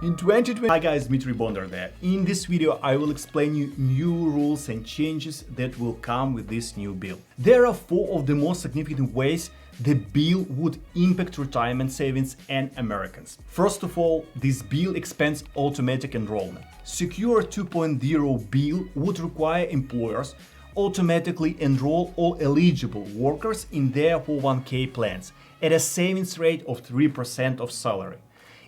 In 2020, hi guys, Dmitry Bondar there. In this video, I will explain you new rules and changes that will come with this new bill. There are four of the most significant ways the bill would impact retirement savings and Americans. First of all, this bill expands automatic enrollment. Secure 2.0 bill would require employers automatically enroll all eligible workers in their 401k plans at a savings rate of 3% of salary.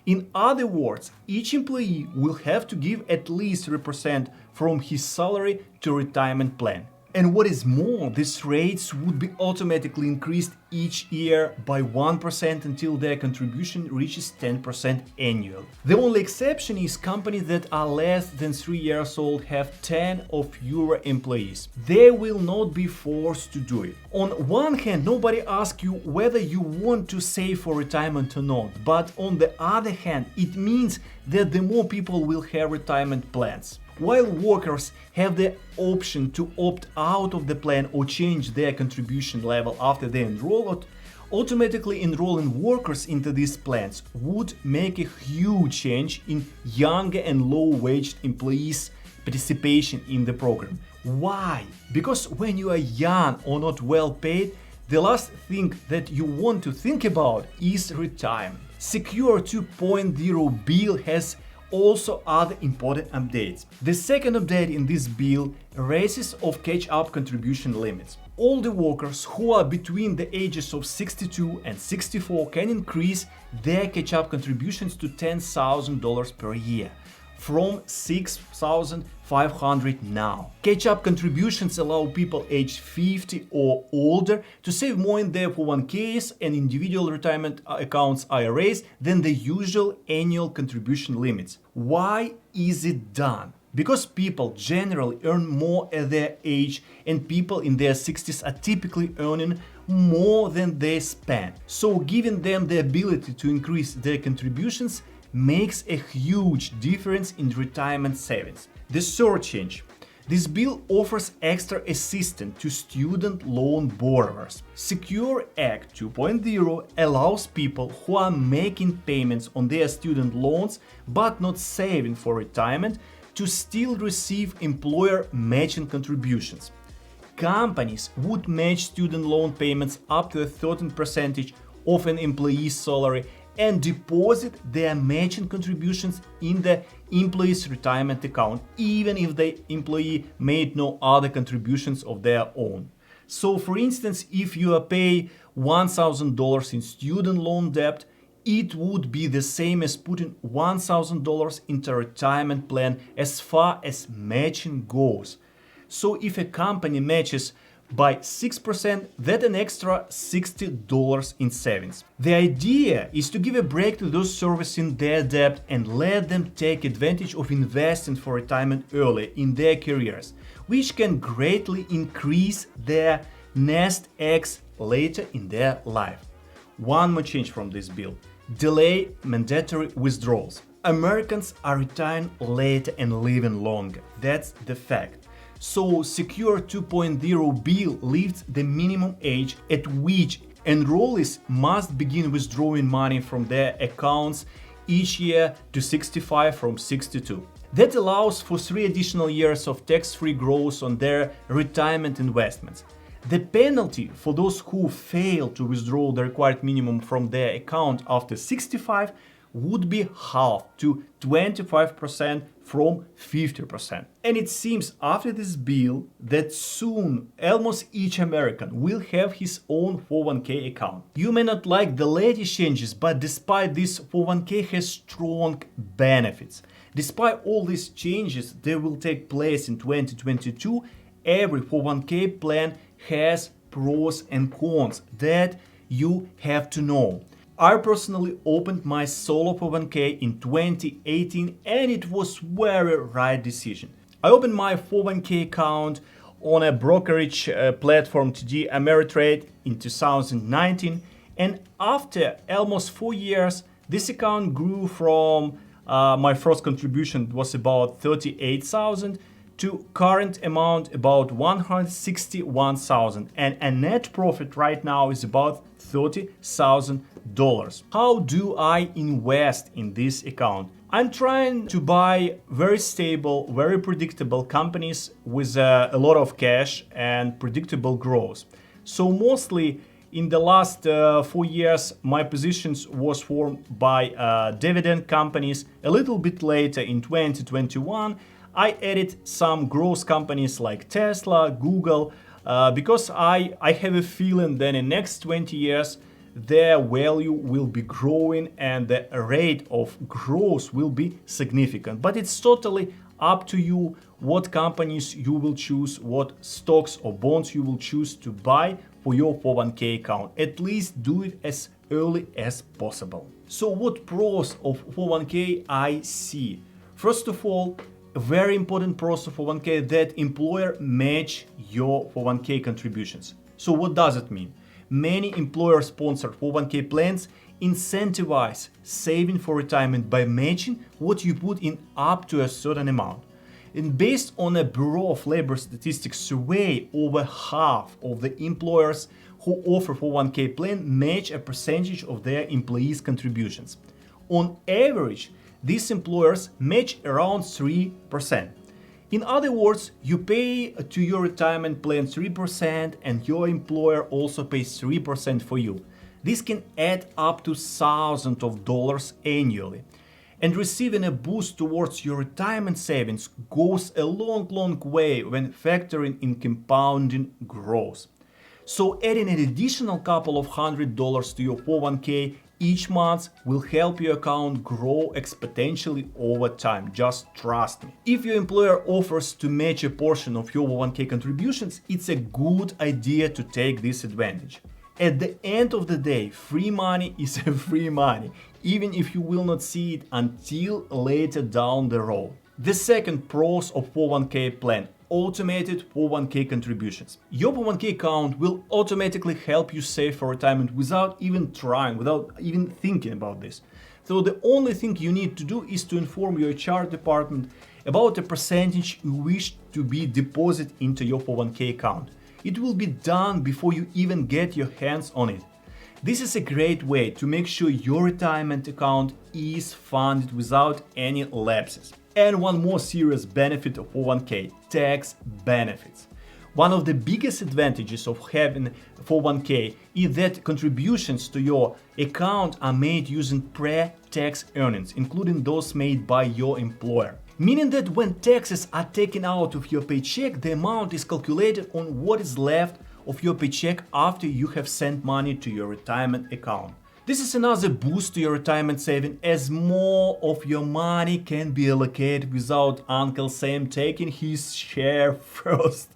In other words, each employee will have to give at least 3% from his salary to retirement plan. And what is more, these rates would be automatically increased each year by 1% until their contribution reaches 10% annually. The only exception is companies that are less than 3 years old have 10 or fewer employees. They will not be forced to do it. On one hand, nobody asks you whether you want to save for retirement or not, but on the other hand, it means that the more people will have retirement plans. While workers have the option to opt out of the plan or change their contribution level after they enroll, automatically enrolling workers into these plans would make a huge change in younger and low-wage employees' participation in the program. Why? Because when you are young or not well paid, the last thing that you want to think about is retirement. Secure 2.0 bill has also other important updates. The second update in this bill raises of catch-up contribution limits. All the workers who are between the ages of 62 and 64 can increase their catch-up contributions to $10,000 per year, from $6,500 now. Catch-up contributions allow people aged 50 or older to save more in their 401ks and individual retirement accounts IRAs than the usual annual contribution limits. Why is it done? Because people generally earn more at their age and people in their 60s are typically earning more than they spend. So giving them the ability to increase their contributions makes a huge difference in retirement savings. The third change. This bill offers extra assistance to student loan borrowers. Secure Act 2.0 allows people who are making payments on their student loans but not saving for retirement to still receive employer matching contributions. Companies would match student loan payments up to a certain percentage of an employee's salary and deposit their matching contributions in the employee's retirement account, even if the employee made no other contributions of their own. So, for instance, if you pay $1,000 in student loan debt, it would be the same as putting $1,000 into a retirement plan as far as matching goes. So if a company matches by 6%, that's an extra $60 in savings. The idea is to give a break to those servicing their debt and let them take advantage of investing for retirement early in their careers, which can greatly increase their nest eggs later in their life. One more change from this bill: delay mandatory withdrawals. Americans are retiring later and living longer. That's the fact. So, Secure 2.0 bill lifts the minimum age at which enrollees must begin withdrawing money from their accounts each year to 65 from 62. That allows for 3 additional years of tax-free growth on their retirement investments. The penalty for those who fail to withdraw the required minimum from their account after 65 would be halved to 25% from 50%. And it seems after this bill that soon almost each American will have his own 401k account. You may not like the latest changes, but despite this, 401k has strong benefits. Despite all these changes that will take place in 2022, every 401k plan has pros and cons that you have to know. I personally opened my solo 401k in 2018 and it was very right decision. I opened my 401k account on a brokerage platform TD Ameritrade in 2019, and after almost 4 years this account grew from my first contribution was about 38,000 to current amount about 161,000, and a net profit right now is about $30,000. How do I invest in this account? I'm trying to buy very stable, very predictable companies with a lot of cash and predictable growth. So mostly in the last 4 years, my positions was formed by dividend companies. A little bit later in 2021, I added some growth companies like Tesla, Google, because I have a feeling that in the next 20 years, their value will be growing and the rate of growth will be significant. But it's totally up to you what companies you will choose, what stocks or bonds you will choose to buy for your 401k account. At least do it as early as possible. So what pros of 401k I see? First of all, a very important pros of 401k that employer match your 401k contributions. So what does it mean? Many employer-sponsored 401k plans incentivize saving for retirement by matching what you put in up to a certain amount. And based on a Bureau of Labor Statistics survey, over half of the employers who offer 401k plan match a percentage of their employees' contributions. On average, these employers match around 3%. In other words, you pay to your retirement plan 3% and your employer also pays 3% for you. This can add up to thousands of dollars annually. And receiving a boost towards your retirement savings goes a long way when factoring in compounding growth. So adding an additional couple of $100 to your 401k each month will help your account grow exponentially over time. Just trust me. If your employer offers to match a portion of your 401k contributions, it's a good idea to take this advantage. At the end of the day, free money is a free money, even if you will not see it until later down the road. The second pros of 401k plan: automated 401k contributions. Your 401k account will automatically help you save for retirement without even trying, without even thinking about this. So the only thing you need to do is to inform your HR department about the percentage you wish to be deposited into your 401k account. It will be done before you even get your hands on it. This is a great way to make sure your retirement account is funded without any lapses. And one more serious benefit of 401k: tax benefits. One of the biggest advantages of having 401k is that contributions to your account are made using pre-tax earnings, including those made by your employer. Meaning that when taxes are taken out of your paycheck, the amount is calculated on what is left of your paycheck after you have sent money to your retirement account. This is another boost to your retirement saving, as more of your money can be allocated without Uncle Sam taking his share first.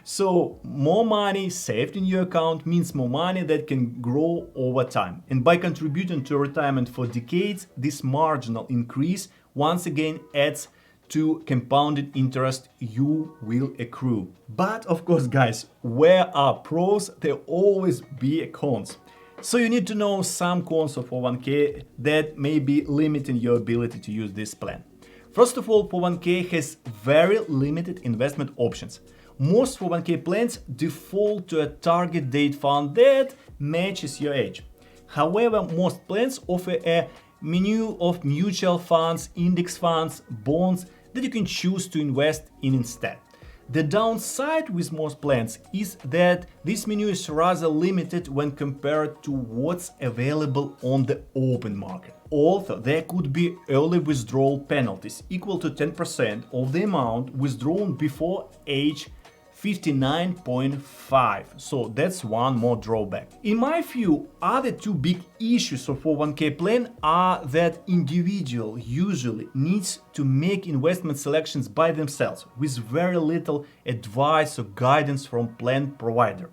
So more money saved in your account means more money that can grow over time. And by contributing to retirement for decades, this marginal increase once again adds to compounded interest you will accrue. But of course, guys, where are pros, there always be cons. So you need to know some cons of 401k that may be limiting your ability to use this plan. First of all, 401k has very limited investment options. Most 401k plans default to a target date fund that matches your age. However, most plans offer a menu of mutual funds, index funds, bonds that you can choose to invest in instead. The downside with most plans is that this menu is rather limited when compared to what's available on the open market. Also, there could be early withdrawal penalties equal to 10% of the amount withdrawn before age 59.5. So that's one more drawback. In my view, other two big issues of 401k plan are that individual usually needs to make investment selections by themselves with very little advice or guidance from plan provider.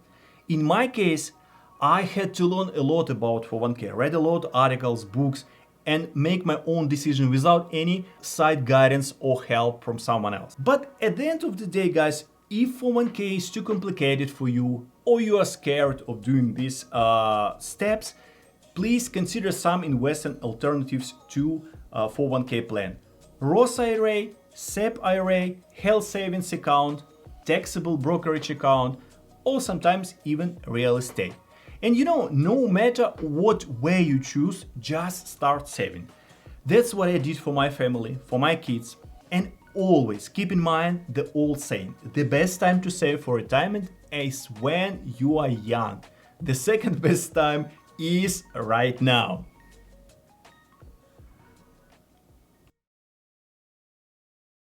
In my case, I had to learn a lot about 401k, read a lot of articles, books, and make my own decision without any side guidance or help from someone else. But at the end of the day, guys, if 401k is too complicated for you or you are scared of doing these steps, please consider some investment alternatives to 401k plan. Roth IRA, SEP IRA, health savings account, taxable brokerage account, or sometimes even real estate. And no matter what way you choose, just start saving. That's what I did for my family, for my kids. And always keep in mind the old saying, the best time to save for retirement is when you are young. The second best time is right now.